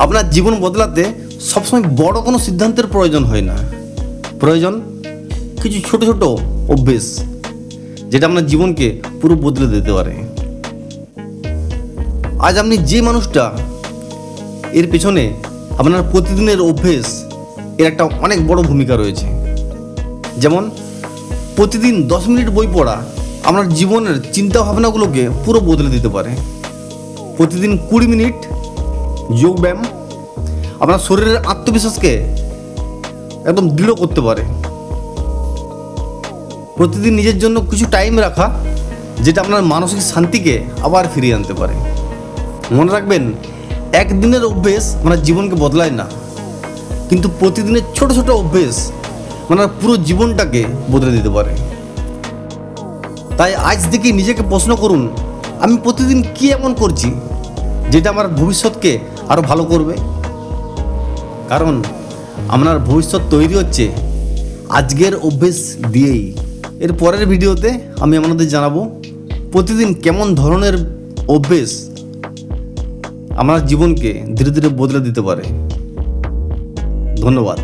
আপনার জীবন বদলাতে সবসময় বড় কোনো সিদ্ধান্তের প্রয়োজন হয় না, প্রয়োজন কিছু ছোট ছোট অভ্যেস, যেটা আপনার জীবনকে পুরো বদলে দিতে পারে। আজ আপনি যে মানুষটা, এর পেছনে আপনার প্রতিদিনের অভ্যেস এর একটা অনেক বড় ভূমিকা রয়েছে। যেমন প্রতিদিন 10 মিনিট বই পড়া আপনার জীবনের চিন্তা ভাবনাগুলোকে পুরো বদলে দিতে পারে। প্রতিদিন 20 মিনিট যোগব্যায়াম আপনার শরীরের আত্মবিশ্বাসকে একদম দৃঢ় করতে পারে। প্রতিদিন নিজের জন্য কিছু টাইম রাখা, যেটা আপনার মানসিক শান্তিকে আবার ফিরিয়ে আনতে পারে। মনে রাখবেন, একদিনের অভ্যেস আপনার জীবনকে বদলায় না, কিন্তু প্রতিদিনের ছোট ছোট অভ্যেস আপনার পুরো জীবনটাকে বদলে দিতে পারে। তাই আজ থেকে নিজেকে প্রশ্ন করুন, আমি প্রতিদিন কী এমন করছি যেটা আমার ভবিষ্যৎকে আরও ভালো করবে। কারণ আপনার ভবিষ্যৎ তৈরি হচ্ছে আজকের অভ্যেস দিয়েই। এর পরের ভিডিওতে আমি আপনাদের জানাবো প্রতিদিন কেমন ধরনের অভ্যেস আপনার জীবনকে ধীরে ধীরে বদলে দিতে পারে। ধন্যবাদ।